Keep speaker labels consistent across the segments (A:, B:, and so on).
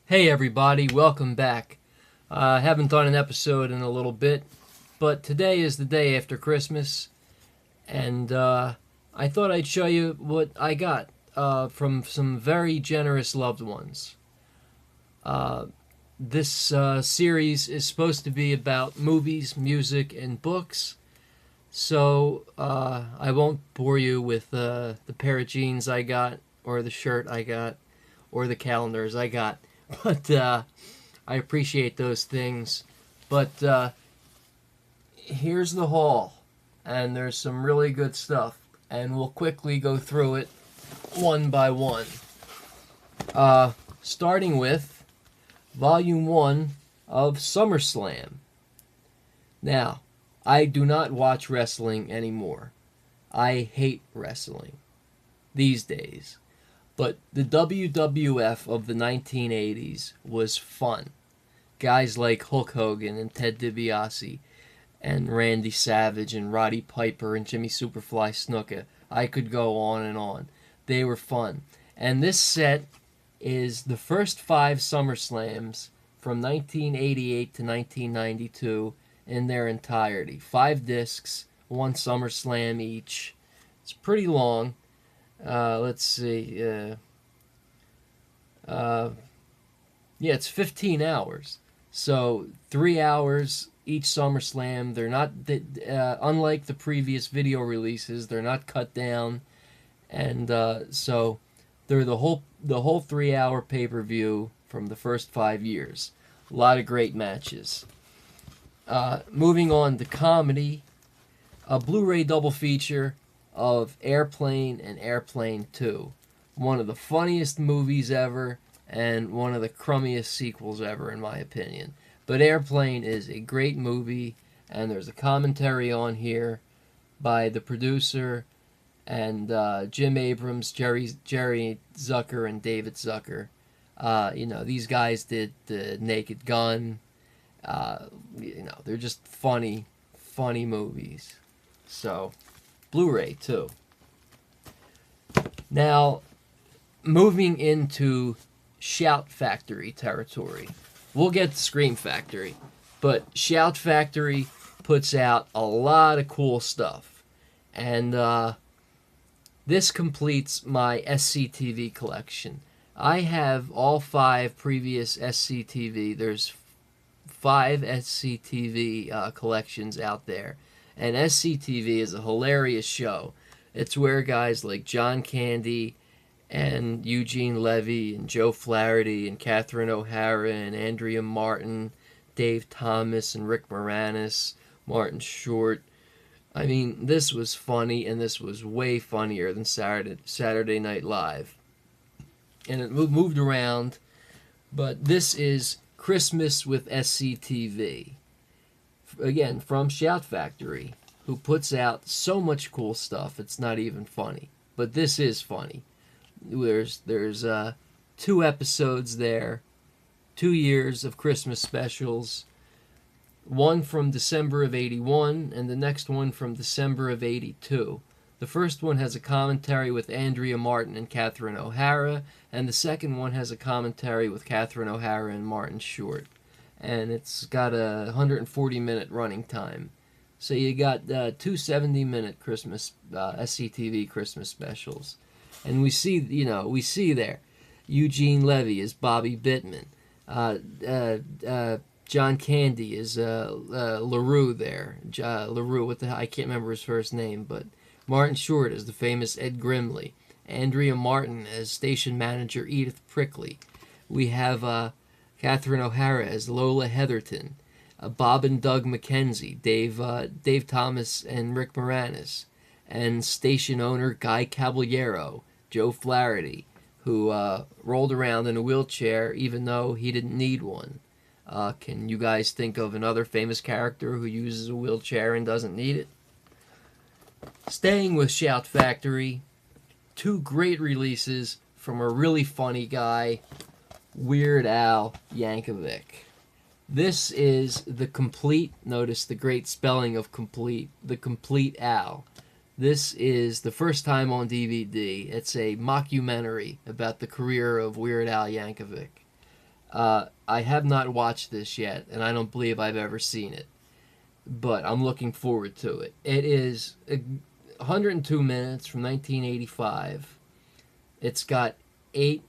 A: Hey everybody, welcome back. I haven't done an episode in a little bit, but today is the day after Christmas, and I thought I'd show you what I got from some very generous loved ones. Uh, this series is supposed to be about movies, music, and books, so I won't bore you with the pair of jeans I got, or the shirt I got, or the calendars I got, but I appreciate those things. But here's the haul, and there's some really good stuff, and we'll quickly go through it one by one. Starting with Volume 1 of SummerSlam. Now, I do not watch wrestling anymore. I hate wrestling these days. But the WWF of the 1980s was fun. Guys like Hulk Hogan and Ted DiBiase and Randy Savage and Roddy Piper and Jimmy Superfly Snuka. I could go on and on. They were fun. And this set is the first 5 SummerSlams from 1988 to 1992 in their entirety. 5 discs, 1 SummerSlam each. It's pretty long. Let's see. Yeah, it's 15 hours. So 3 hours each SummerSlam. They're not unlike the previous video releases. They're not cut down, and so they're the whole 3 hour pay-per-view from the first 5 years. A lot of great matches. Moving on to comedy, a Blu-ray double feature of Airplane and Airplane 2. One of the funniest movies ever and one of the crummiest sequels ever, in my opinion. But Airplane is a great movie, and there's a commentary on here by the producer and Jim Abrams, Jerry Zucker, and David Zucker. These guys did The Naked Gun. They're just funny movies. So, Blu-ray too. Now, moving into Shout Factory territory. We'll get to Scream Factory, but Shout Factory puts out a lot of cool stuff. And this completes my SCTV collection. I have all 5 previous SCTV. There's 5 SCTV collections out there. And SCTV is a hilarious show. It's where guys like John Candy and Eugene Levy and Joe Flaherty and Catherine O'Hara and Andrea Martin, Dave Thomas and Rick Moranis, Martin Short. I mean, this was funny, and this was way funnier than Saturday Night Live. And it moved around, but this is Christmas with SCTV. Again, from Shout Factory, who puts out so much cool stuff, it's not even funny. But this is funny. There's 2 episodes there, 2 years of Christmas specials, one from December of 81 and the next one from December of 82. The first one has a commentary with Andrea Martin and Catherine O'Hara, and the second one has a commentary with Catherine O'Hara and Martin Short. And it's got a 140-minute running time. So you got 2 70-minute Christmas SCTV Christmas specials. And we see there Eugene Levy is Bobby Bittman. John Candy is LaRue there. LaRue, I can't remember his first name, but Martin Short is the famous Ed Grimley. Andrea Martin as station manager Edith Prickley. We have Catherine O'Hara as Lola Heatherton. Bob and Doug McKenzie, Dave Thomas and Rick Moranis, and station owner Guy Caballero, Joe Flaherty, who rolled around in a wheelchair even though he didn't need one. Can you guys think of another famous character who uses a wheelchair and doesn't need it? Staying with Shout Factory, 2 great releases from a really funny guy, Weird Al Yankovic. This is the complete, notice the great spelling of complete, the complete Al. This is the first time on DVD. It's a mockumentary about the career of Weird Al Yankovic. I have not watched this yet, and I don't believe I've ever seen it, but I'm looking forward to it. It is 102 minutes from 1985. It's got 8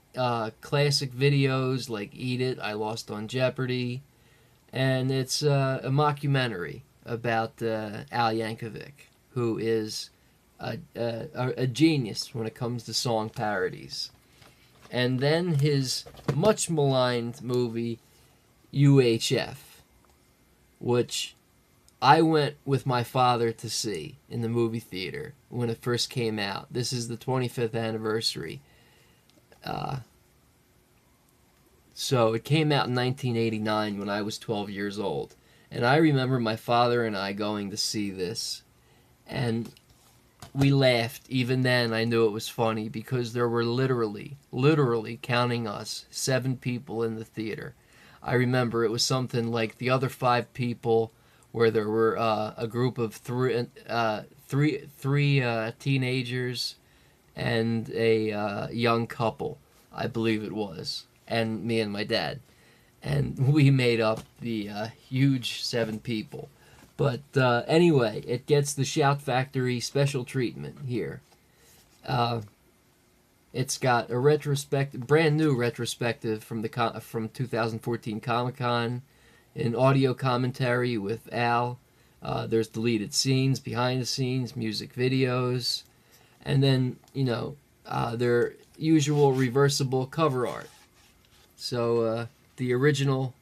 A: classic videos like Eat It, I Lost on Jeopardy, and it's a mockumentary about Al Yankovic, who is a genius when it comes to song parodies. And then his much maligned movie UHF, which I went with my father to see in the movie theater when it first came out. This is the 25th anniversary. So it came out in 1989 when I was 12 years old. And I remember my father and I going to see this. And we laughed. Even then, I knew it was funny because there were literally counting us, 7 people in the theater. I remember it was something like the other 5 people, where there were a group of three teenagers and a young couple, I believe it was, and me and my dad. And we made up the huge 7 people. But anyway, it gets the Shout Factory special treatment here. It's got a brand new retrospective from 2014 Comic-Con, an audio commentary with Al. There's deleted scenes, behind the scenes, music videos, and then their usual reversible cover art. So the original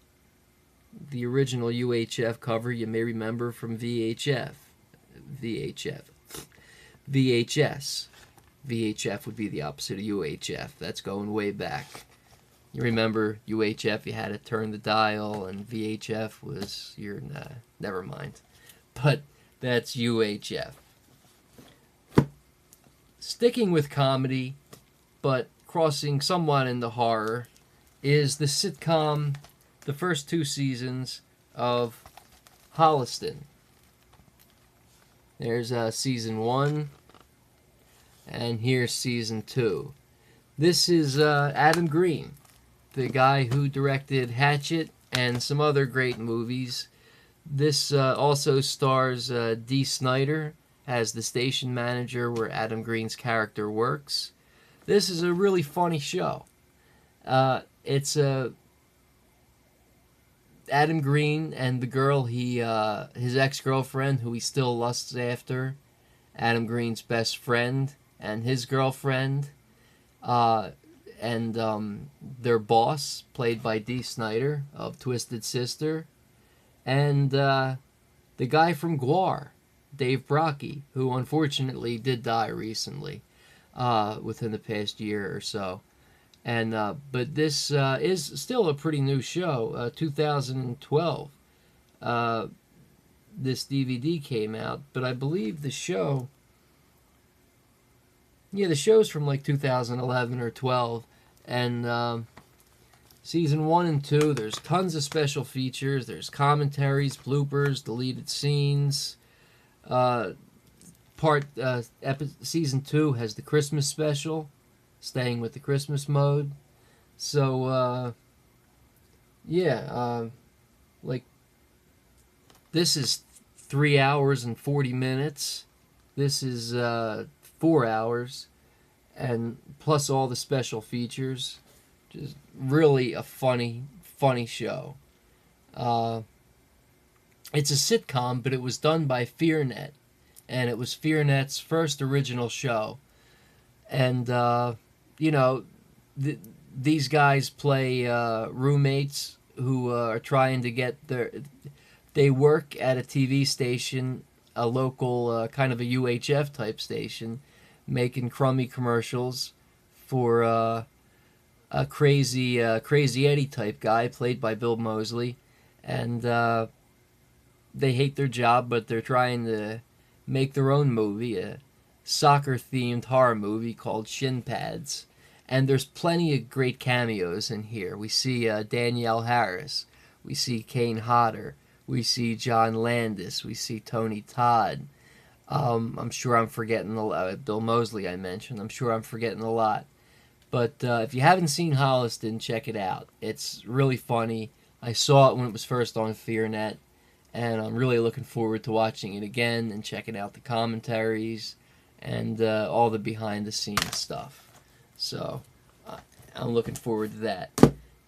A: UHF cover you may remember from VHS. VHF would be the opposite of UHF. That's going way back. You remember UHF, you had to turn the dial, and VHF was never mind. But that's UHF. Sticking with comedy, but crossing somewhat into horror, is the sitcom, the first 2 seasons of Holliston. There's season 1, and here's season 2. This is Adam Green, the guy who directed Hatchet and some other great movies. This also stars Dee Snider as the station manager where Adam Green's character works. This is a really funny show. It's Adam Green and the girl his ex-girlfriend, who he still lusts after, Adam Green's best friend and his girlfriend, and their boss, played by Dee Snider of Twisted Sister, and the guy from GWAR, Dave Brockie, who unfortunately did die recently, within the past year or so. And but this is still a pretty new show. 2012, this DVD came out, but I believe the show's from like 2011 or 12, and season 1 and 2, there's tons of special features. There's commentaries, bloopers, deleted scenes. Season 2 has the Christmas special, staying with the Christmas mode. So, like, this is 3 hours and 40 minutes. This is 4 hours, and plus all the special features. Just really a funny show. It's a sitcom, but it was done by FearNet, and it was FearNet's first original show. And these guys play roommates who are trying to get they work at a TV station, a local kind of a UHF type station, making crummy commercials for a crazy Eddie type guy played by Bill Moseley, and they hate their job, but they're trying to make their own movie, a soccer-themed horror movie called Shin Pads. And there's plenty of great cameos in here. We see Danielle Harris. We see Kane Hodder. We see John Landis. We see Tony Todd. I'm sure I'm forgetting a lot. Bill Moseley I mentioned. I'm sure I'm forgetting a lot. But if you haven't seen Holliston, check it out. It's really funny. I saw it when it was first on FearNet, and I'm really looking forward to watching it again and checking out the commentaries and all the behind-the-scenes stuff. So I'm looking forward to that.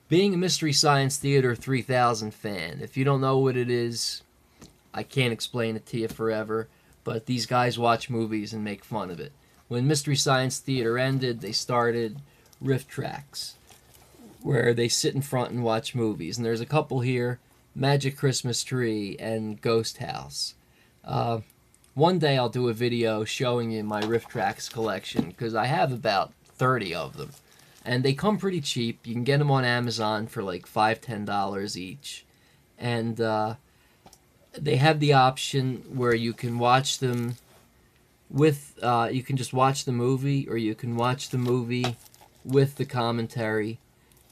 A: Being a Mystery Science Theater 3000 fan, if you don't know what it is, I can't explain it to you forever, but these guys watch movies and make fun of it. When Mystery Science Theater ended, they started Riff Tracks, where they sit in front and watch movies. And there's a couple here, Magic Christmas Tree and Ghost House. One day I'll do a video showing you my Riff Tracks collection, because I have about 30 of them. And they come pretty cheap. You can get them on Amazon for like $5, $10 each. And they have the option where you can watch them with, you can just watch the movie, or you can watch the movie with the commentary.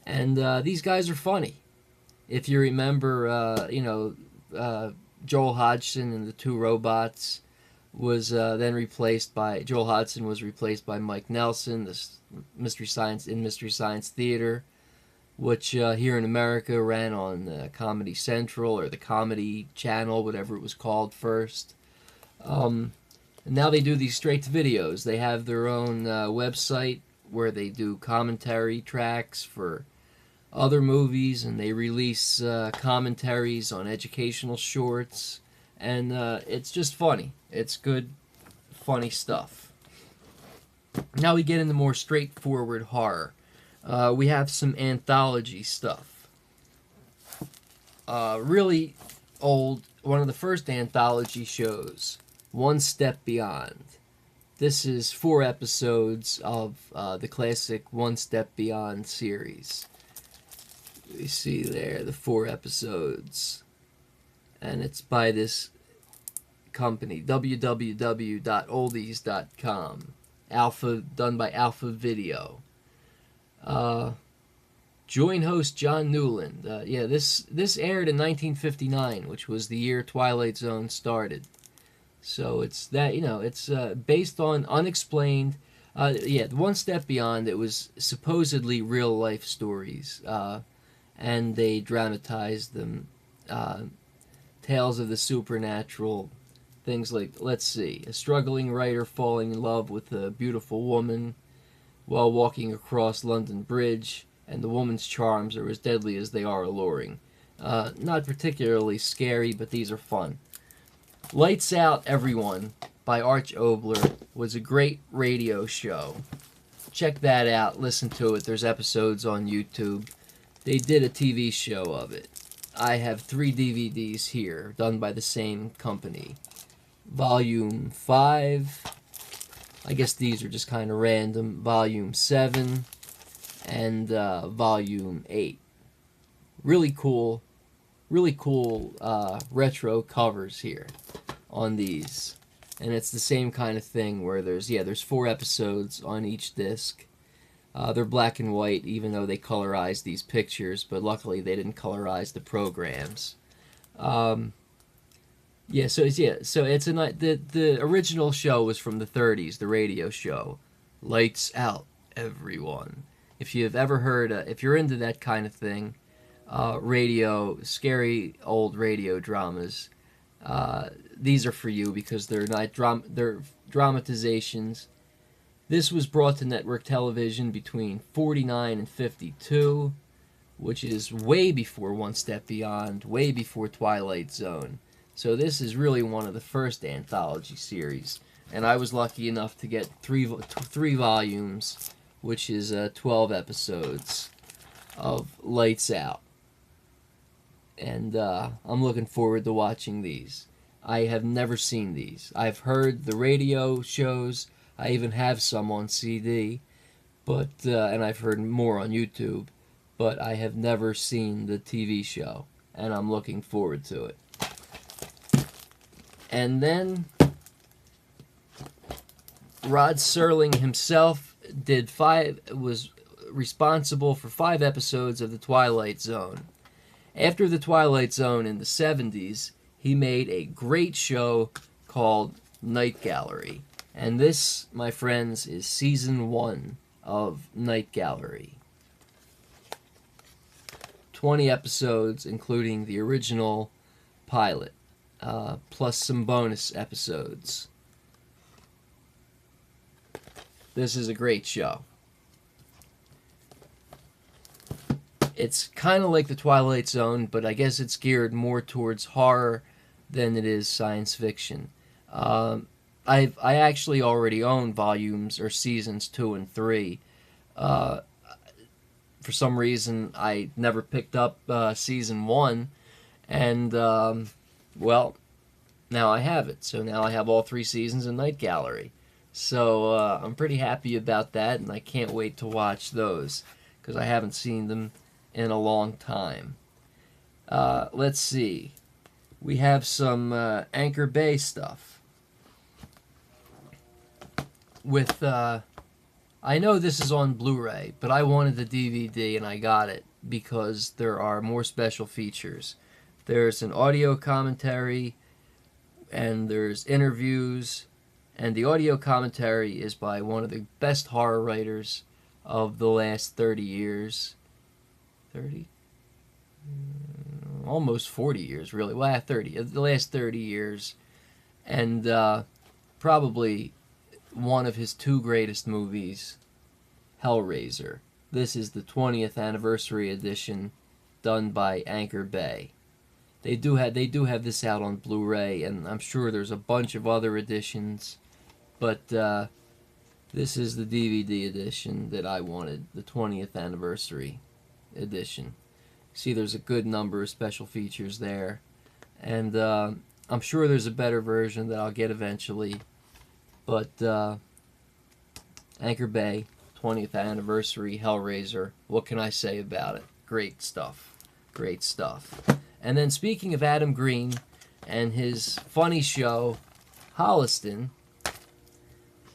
A: And these guys are funny. If you remember, Joel Hodgson and the Two Robots was then replaced by, Joel Hodgson was replaced by Mike Nelson, this Mystery Science Theater, which here in America ran on Comedy Central or the Comedy Channel, whatever it was called first. And now they do these straight to videos. They have their own website where they do commentary tracks for other movies, and they release commentaries on educational shorts, and it's just funny. It's good, funny stuff. Now we get into more straightforward horror. We have some anthology stuff. Really old, one of the first anthology shows, One Step Beyond. This is 4 episodes of the classic One Step Beyond series. You see there the 4 episodes. And it's by this company, www.oldies.com. Done by Alpha Video. Join host John Newland. This aired in 1959, which was the year Twilight Zone started. So it's that, it's based on unexplained. One Step Beyond, it was supposedly real life stories, and they dramatized them. Tales of the supernatural. Things like, let's see, a struggling writer falling in love with a beautiful woman while walking across London Bridge, and the woman's charms are as deadly as they are alluring. Not particularly scary, but these are fun. Lights Out, Everyone by Arch Obler was a great radio show. Check that out, listen to it. There's episodes on YouTube. They did a TV show of it. I have 3 DVDs here, done by the same company. Volume 5, I guess these are just kind of random, Volume 7, and Volume 8. Really cool retro covers here on these. And it's the same kind of thing where there's 4 episodes on each disc. They're black and white, even though they colorized these pictures, but luckily they didn't colorize the programs. The original show was from the 30s, the radio show, Lights Out, Everyone. If you've ever heard, if you're into that kind of thing, scary old radio dramas, these are for you because they're they're dramatizations. This was brought to network television between 49 and 52, which is way before One Step Beyond, way before Twilight Zone. So this is really one of the first anthology series, and I was lucky enough to get 3 volumes, which is 12 episodes of Lights Out. And I'm looking forward to watching these. I have never seen these. I've heard the radio shows. I even have some on CD, but and I've heard more on YouTube, but I have never seen the TV show, and I'm looking forward to it. And then Rod Serling himself was responsible for 5 episodes of The Twilight Zone. After The Twilight Zone in the 70s, he made a great show called Night Gallery. And this, my friends, is season 1 of Night Gallery. 20 episodes, including the original pilot, plus some bonus episodes. This is a great show. It's kind of like The Twilight Zone, but I guess it's geared more towards horror than it is science fiction. I actually already own volumes or seasons 2 and 3. For some reason, I never picked up season 1, and well, now I have it. So now I have all 3 seasons of Night Gallery. So I'm pretty happy about that, and I can't wait to watch those because I haven't seen them in a long time. Let's see. We have some Anchor Bay stuff. With, I know this is on Blu-ray, but I wanted the DVD and I got it because there are more special features. There's an audio commentary and there's interviews, and the audio commentary is by one of the best horror writers of the last 30 years. 30? Almost 40 years, really. Well, 30. The last 30 years. And probably one of his 2 greatest movies, Hellraiser. This is the 20th anniversary edition done by Anchor Bay. They do have this out on Blu-ray, and I'm sure there's a bunch of other editions, but this is the DVD edition that I wanted, the 20th anniversary edition. See, there's a good number of special features there, and I'm sure there's a better version that I'll get eventually, but Anchor Bay, 20th anniversary Hellraiser, what can I say about it? Great stuff. Great stuff. And then speaking of Adam Green and his funny show, Holliston,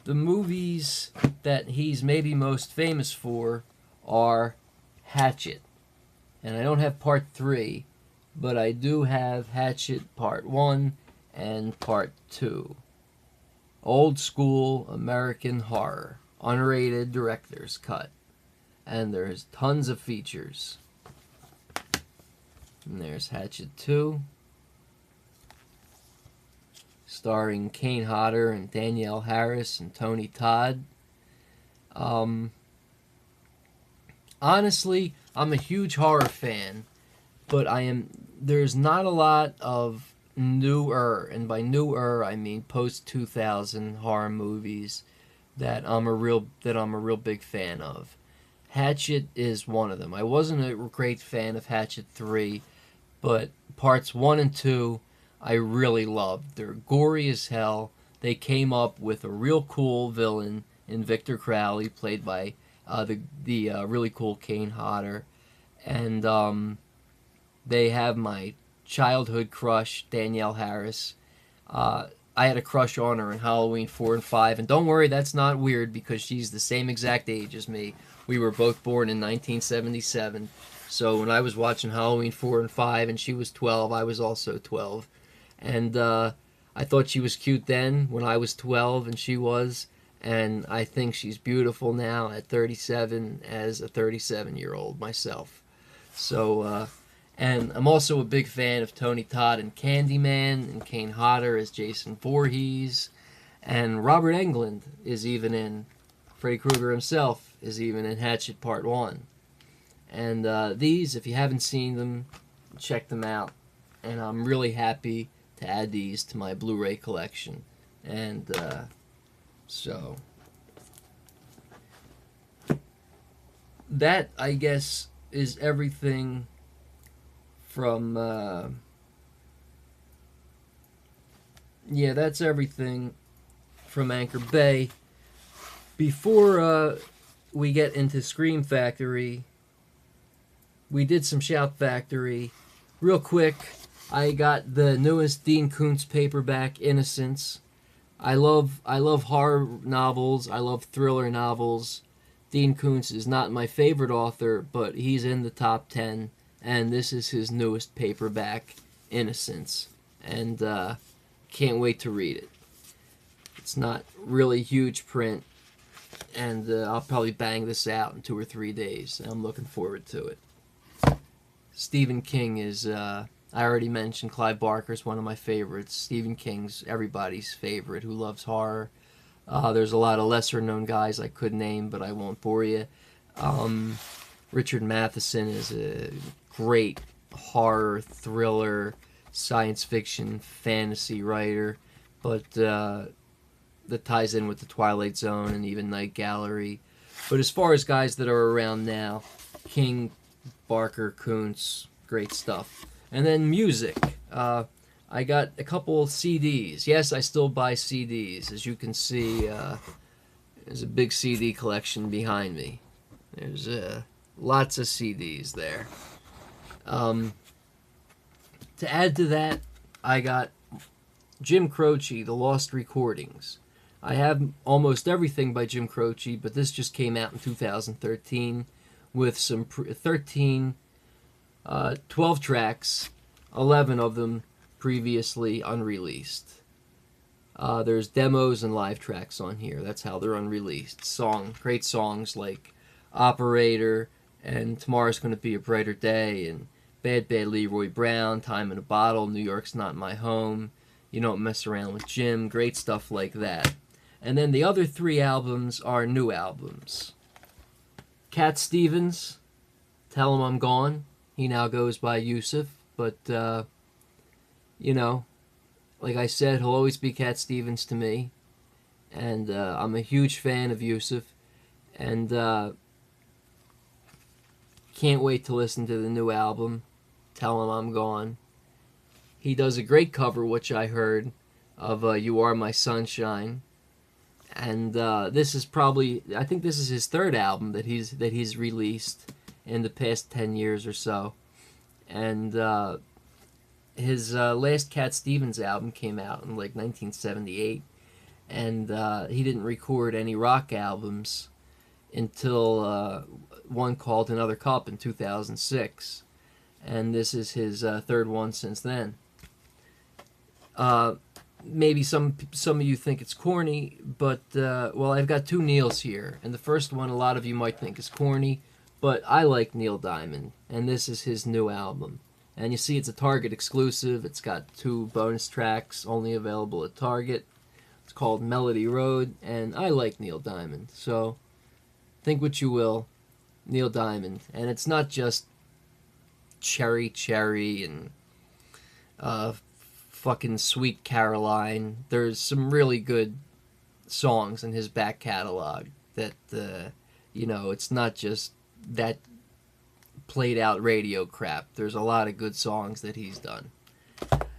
A: the movies that he's maybe most famous for are Hatchet. And I don't have part 3, but I do have Hatchet part 1 and part 2. Old school American horror, unrated director's cut. And there's tons of features. And there's Hatchet 2, starring Kane Hodder and Danielle Harris and Tony Todd. Honestly, I'm a huge horror fan, but there's not a lot of newer, and by newer I mean post-2000 horror movies that I'm a real big fan of. Hatchet is one of them. I wasn't a great fan of Hatchet 3, but parts 1 and 2 I really loved. They're gory as hell. They came up with a real cool villain in Victor Crowley, played by the really cool Kane Hodder. And they have my childhood crush, Danielle Harris. I had a crush on her in Halloween 4 and 5. And don't worry, that's not weird because she's the same exact age as me. We were both born in 1977. So when I was watching Halloween 4 and 5 and she was 12, I was also 12. And I thought she was cute then when I was 12 and she was. And I think she's beautiful now at 37 as a 37-year-old myself. So, and I'm also a big fan of Tony Todd and Candyman, and Kane Hodder as Jason Voorhees. And Robert Englund is even in, Freddy Krueger himself is even in Hatchet Part 1. And these, if you haven't seen them, check them out. And I'm really happy to add these to my Blu-ray collection. And so that, I guess, is everything from that's everything from Anchor Bay. Before we get into Scream Factory, we did some Shout Factory. Real quick, I got the newest Dean Koontz paperback, Innocence. I love horror novels. I love thriller novels. Dean Koontz is not my favorite author, but he's in the top 10, and this is his newest paperback, Innocence. And can't wait to read it. It's not really huge print, and I'll probably bang this out in 2 or 3 days. I'm looking forward to it. Stephen King is, I already mentioned Clive Barker's one of my favorites. Stephen King's everybody's favorite who loves horror. There's a lot of lesser known guys I could name, but I won't bore you. Richard Matheson is a great horror, thriller, science fiction, fantasy writer, but that ties in with the Twilight Zone and even Night Gallery. But as far as guys that are around now, King, Barker, Kuntz, great stuff. And then music. I got a couple CDs. Yes, I still buy CDs. As you can see, there's a big CD collection behind me. There's lots of CDs there. To add to that, I got Jim Croce, The Lost Recordings. I have almost everything by Jim Croce, but this just came out in 2013 with some 12 tracks, 11 of them previously unreleased. There's demos and live tracks on here. That's how they're unreleased. Great songs like Operator and Tomorrow's Gonna Be a Brighter Day and Bad Bad Leroy Brown, Time in a Bottle, New York's Not My Home, You Don't Mess Around with Jim, great stuff like that. And then the other 3 albums are new albums. Cat Stevens, Tell Him I'm Gone. He now goes by Yusuf, but, you know, like I said, he'll always be Cat Stevens to me. And I'm a huge fan of Yusuf. And can't wait to listen to the new album, Tell Him I'm Gone. He does a great cover, which I heard, of You Are My Sunshine. And this is probably, I think this is his 3rd album that he's released in the past 10 years or so. And his last Cat Stevens album came out in like 1978. And he didn't record any rock albums until one called Another Cup in 2006. And this is his 3rd one since then. Maybe some of you think it's corny, but, well, I've got 2 Neils here. And the first one a lot of you might think is corny, but I like Neil Diamond, and this is his new album. And you see it's a Target exclusive. It's got 2 bonus tracks only available at Target. It's called Melody Road, and I like Neil Diamond. So think what you will, Neil Diamond. And it's not just Cherry Cherry and fucking Sweet Caroline. There's some really good songs in his back catalog that, you know, it's not just that played out radio crap. There's a lot of good songs that he's done.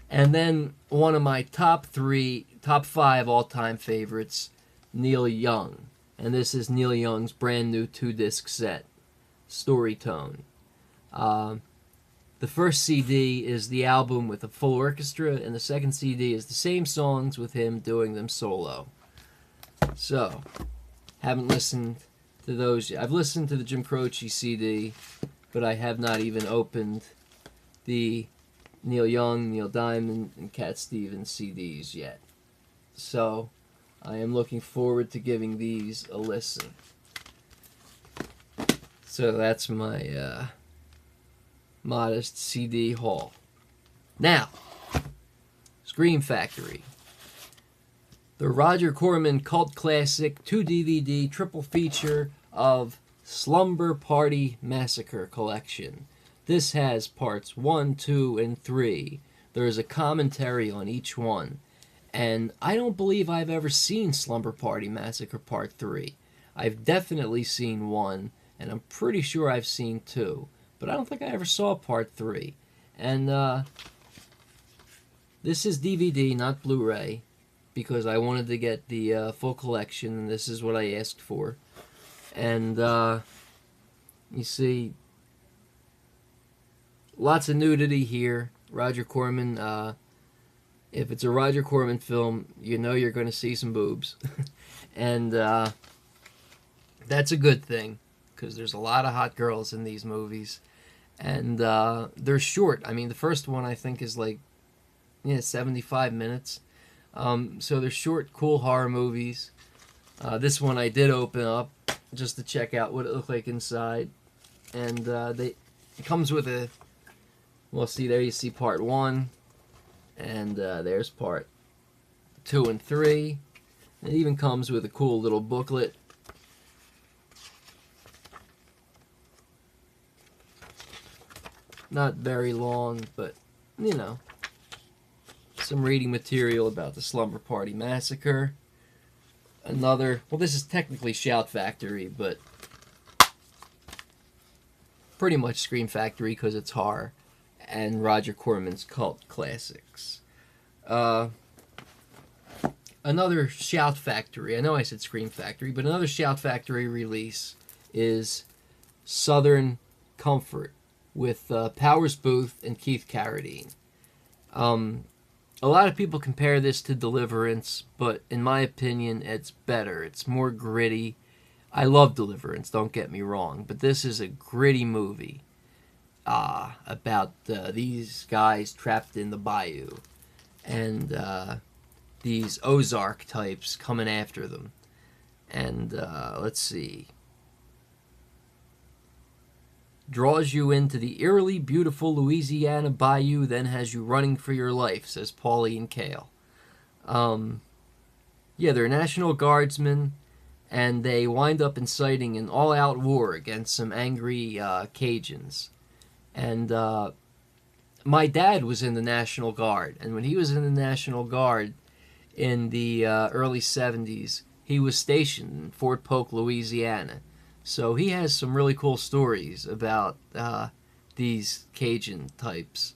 A: And then one of my top 5 all-time favorites, Neil Young. And this is Neil Young's brand new 2-disc set, Storytone. The first CD is the album with a full orchestra, and the second CD is the same songs with him doing them solo. So, haven't listened to those yet. I've listened to the Jim Croce CD, but I have not even opened the Neil Young, Neil Diamond, and Cat Stevens CDs yet. So, I am looking forward to giving these a listen. So that's my modest CD haul. Now, Scream Factory. The Roger Corman cult classic 2-DVD triple feature of Slumber Party Massacre collection. This has parts 1, 2, and 3. There is a commentary on each one. And I don't believe I've ever seen Slumber Party Massacre Part 3. I've definitely seen 1, and I'm pretty sure I've seen 2. But I don't think I ever saw Part 3. And this is DVD, not Blu-ray, because I wanted to get the full collection, and this is what I asked for. And you see, lots of nudity here. Roger Corman, if it's a Roger Corman film, you know you're going to see some boobs. And that's a good thing, because there's a lot of hot girls in these movies. And they're short. I mean, the first one I think is like 75 minutes. So they're short, cool horror movies. This one I did open up just to check out what it looked like inside. And it comes with a, well, see there you see part 1. And there's part 2 and 3. It even comes with a cool little booklet. Not very long, but, you know, some reading material about the Slumber Party Massacre. Another, well, this is technically Shout Factory, but pretty much Scream Factory because it's horror, and Roger Corman's cult classics. Another Shout Factory, I know I said Scream Factory, but another Shout Factory release is Southern Comfort with Powers Booth and Keith Carradine. A lot of people compare this to Deliverance, but in my opinion, it's better. It's more gritty. I love Deliverance, don't get me wrong, but this is a gritty movie about these guys trapped in the bayou and these Ozark types coming after them. And let's see. Draws you into the eerily beautiful Louisiana bayou, then has you running for your life, says Pauline Kael. Yeah, they're National Guardsmen, and they wind up inciting an all-out war against some angry Cajuns. And my dad was in the National Guard, and when he was in the National Guard in the early 70s, he was stationed in Fort Polk, Louisiana. So he has some really cool stories about these Cajun types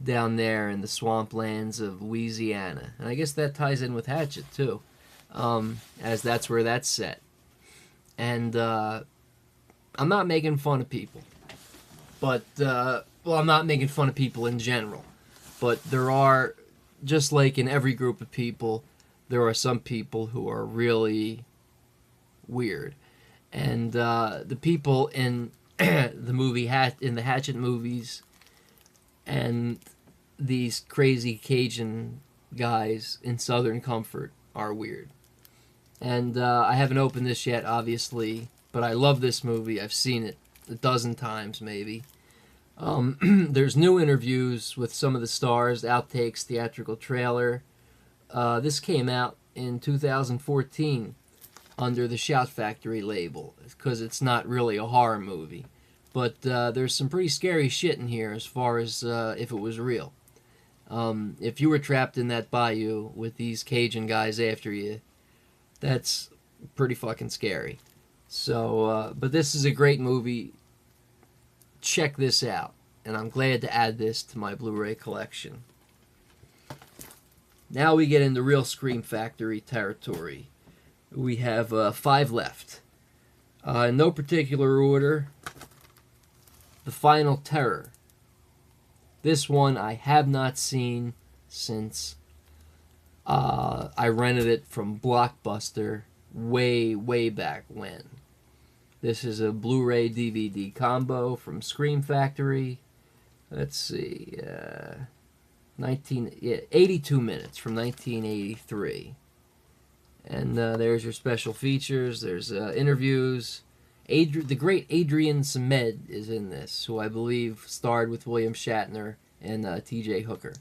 A: down there in the swamplands of Louisiana. And I guess that ties in with Hatchet, too, as that's where that's set. And I'm not making fun of people. But, well, I'm not making fun of people in general. But there are, just like in every group of people, there are some people who are really weird. And the people in the movie in the Hatchet movies and these crazy Cajun guys in Southern Comfort are weird. And I haven't opened this yet, obviously, but I love this movie. I've seen it a dozen times, maybe. There's new interviews with some of the stars, outtakes, theatrical trailer. This came out in 2014. Under the Shout Factory label, because it's not really a horror movie. But there's some pretty scary shit in here as far as if it was real. If you were trapped in that bayou with these Cajun guys after you, that's pretty fucking scary. So, but this is a great movie. Check this out. And I'm glad to add this to my Blu-ray collection. Now we get into real Scream Factory territory. We have 5 left. In no particular order, The Final Terror. This one I have not seen since I rented it from Blockbuster way, way back when. This is a Blu-ray DVD combo from Scream Factory. Let's see, 82 minutes from 1983. And there's your special features. There's interviews. The great Adrian Samed is in this, who I believe starred with William Shatner and T.J. Hooker.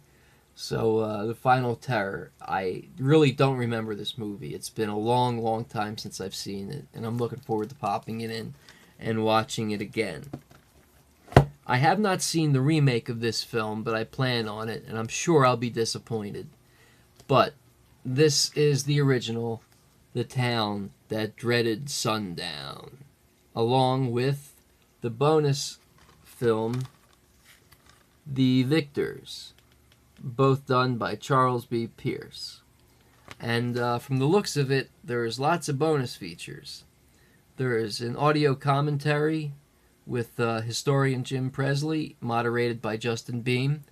A: So, The Final Terror. I really don't remember this movie. It's been a long, long time since I've seen it, and I'm looking forward to popping it in and watching it again. I have not seen the remake of this film, but I plan on it, and I'm sure I'll be disappointed. But this is the original, The Town That Dreaded Sundown, along with the bonus film, The Victors, both done by Charles B. Pierce. And from the looks of it, there's lots of bonus features. There is an audio commentary with historian Jim Presley, moderated by Justin Beam.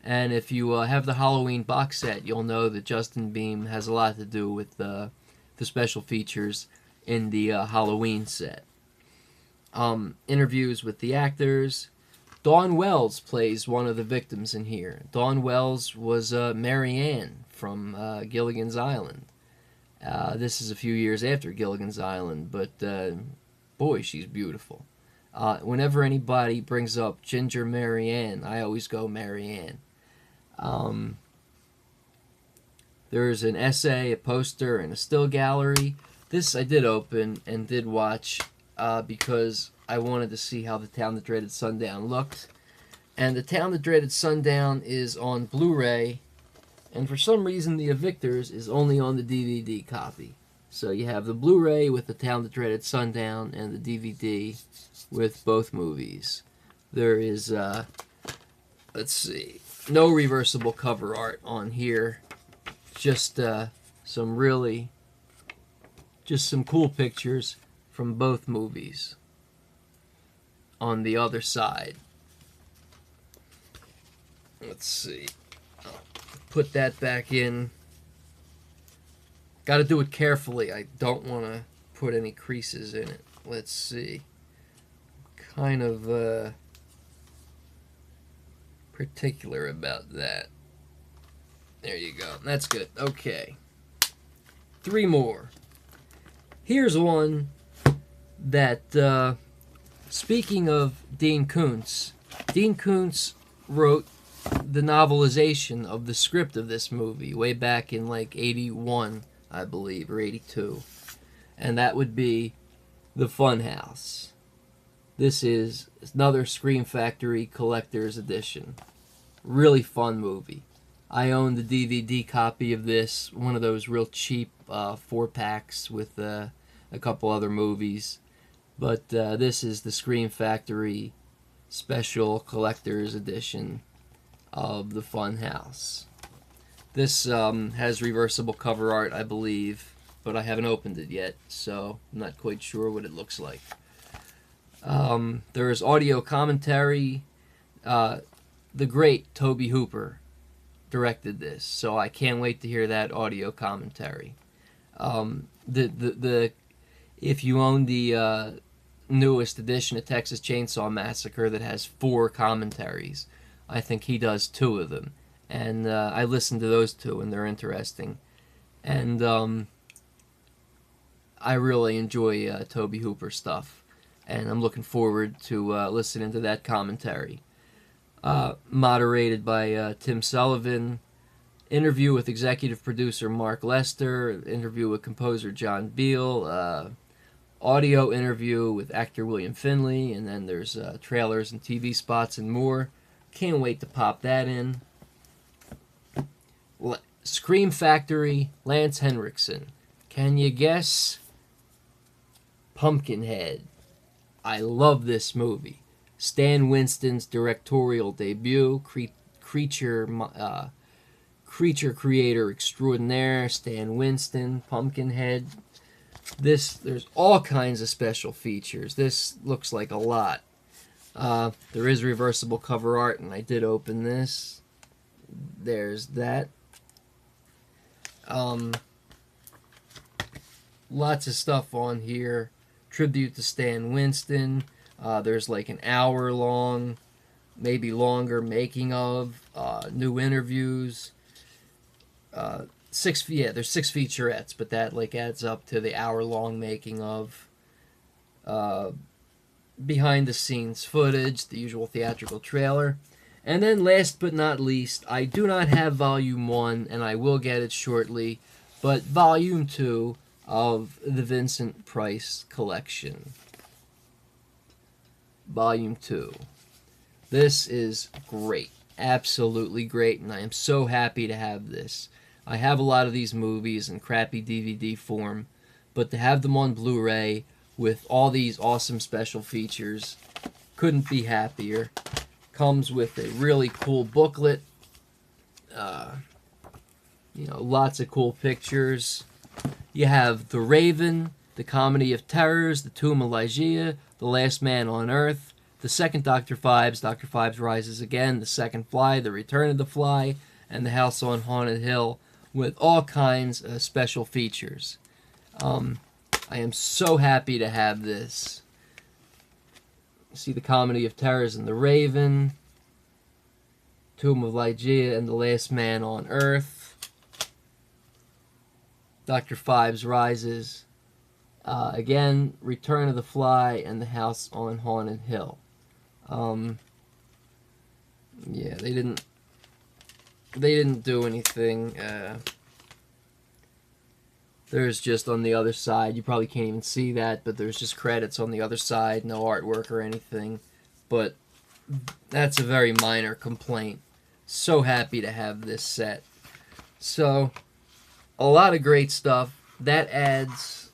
A: And if you have the Halloween box set, you'll know that Justin Beam has a lot to do with the special features in the Halloween set. Interviews with the actors. Dawn Wells plays one of the victims in here. Dawn Wells was Mary Ann from Gilligan's Island. This is a few years after Gilligan's Island, but boy, she's beautiful. Whenever anybody brings up Ginger Marianne, I always go Marianne. There's an essay, a poster, and a still gallery. This I did open and did watch because I wanted to see how The Town That Dreaded Sundown looked. And The Town That Dreaded Sundown is on Blu-ray, and for some reason The Evictors is only on the DVD copy. So you have the Blu-ray with The Town That Dreaded Sundown and the DVD with both movies. There is, let's see, no reversible cover art on here. Just some cool pictures from both movies on the other side. Let's see. I'll put that back in. Got to do it carefully. I don't want to put any creases in it. Let's see. Kind of particular about that. There you go. That's good. Okay. 3 more. Here's one that, speaking of Dean Koontz wrote the novelization of the script of this movie way back in like 81, I believe, or 82. And that would be The Funhouse. This is another Scream Factory Collector's Edition. Really fun movie. I own the DVD copy of this, one of those real cheap 4-packs with a couple other movies. But this is the Scream Factory Special Collector's Edition of The Funhouse. This has reversible cover art, I believe, but I haven't opened it yet, so I'm not quite sure what it looks like. There is audio commentary. The great Tobe Hooper directed this, so I can't wait to hear that audio commentary. If you own the newest edition of Texas Chainsaw Massacre that has 4 commentaries, I think he does 2 of them, and I listened to those 2, and they're interesting. And I really enjoy Tobe Hooper stuff, and I'm looking forward to listening to that commentary. Moderated by Tim Sullivan, interview with executive producer Mark Lester, interview with composer John Beal, audio interview with actor William Finley, and then there's trailers and TV spots and more. Can't wait to pop that in. Scream Factory, Lance Henriksen. Can you guess? Pumpkinhead. I love this movie. Stan Winston's directorial debut, creature creator extraordinaire, Stan Winston, Pumpkinhead. There's all kinds of special features. This looks like a lot. There is reversible cover art, and I did open this. There's that. Lots of stuff on here. Tribute to Stan Winston. There's like an hour long, maybe longer, making of, new interviews. There's 6 featurettes, but that like adds up to the hour long making of. Behind the scenes footage, the usual theatrical trailer. And then last but not least, I do not have Volume 1, and I will get it shortly, but Volume 2 of the Vincent Price collection. Volume 2. This is great. Absolutely great, and I am so happy to have this. I have a lot of these movies in crappy DVD form, but to have them on Blu-ray with all these awesome special features, couldn't be happier. Comes with a really cool booklet. Lots of cool pictures. You have The Raven, The Comedy of Terrors, The Tomb of Ligeia, The Last Man on Earth, the second Dr. Phibes, Dr. Phibes Rises Again, The Second Fly, The Return of the Fly, and The House on Haunted Hill, with all kinds of special features. I am so happy to have this. See The Comedy of Terrors and The Raven, Tomb of Ligeia and The Last Man on Earth. Dr. Phibes Rises. Again, Return of the Fly and The House on Haunted Hill. Yeah, they didn't do anything. There's just on the other side, you probably can't even see that, but there's just credits on the other side, no artwork or anything. But that's a very minor complaint. So happy to have this set. So, a lot of great stuff. That adds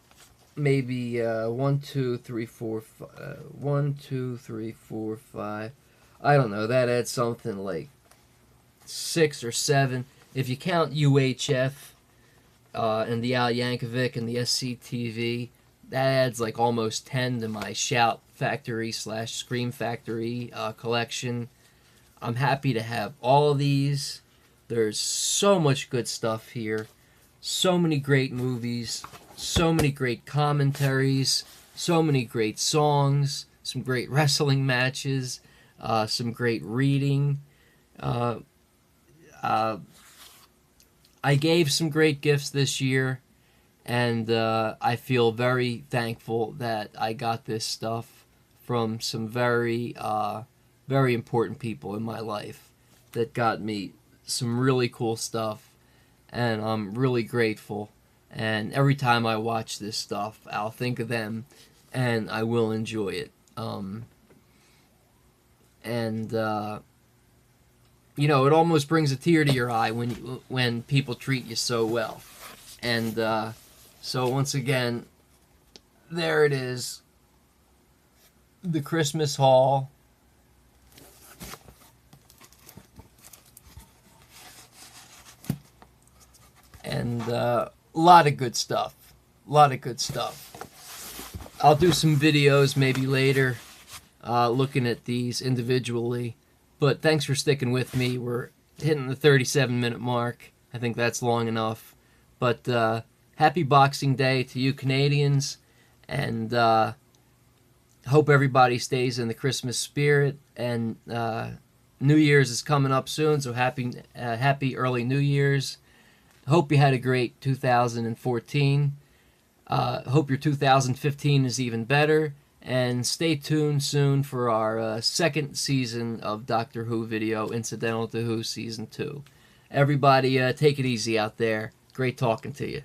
A: maybe 1, 2, 3, 4, 5, 1, 2, 3, 4, 5. I don't know, that adds something like 6 or 7. If you count UHF, and the Al Yankovic and the SCTV, that adds like almost 10 to my Shout Factory / Scream Factory collection. I'm happy to have all of these. There's so much good stuff here. So many great movies. So many great commentaries. So many great songs. Some great wrestling matches. Some great reading. I gave some great gifts this year, and I feel very thankful that I got this stuff from some very, very important people in my life that got me some really cool stuff, and I'm really grateful. And every time I watch this stuff, I'll think of them, and I will enjoy it. You know, it almost brings a tear to your eye when people treat you so well. And so once again, there it is, the Christmas haul. And a lot of good stuff. A lot of good stuff. I'll do some videos maybe later looking at these individually. But thanks for sticking with me. We're hitting the 37-minute mark. I think that's long enough. But happy Boxing Day to you Canadians. And hope everybody stays in the Christmas spirit. And New Year's is coming up soon, so happy early New Year's. Hope you had a great 2014. Hope your 2015 is even better. And stay tuned soon for our second season of Doctor Who video, Incidental to Who Season 2. Everybody, take it easy out there. Great talking to you.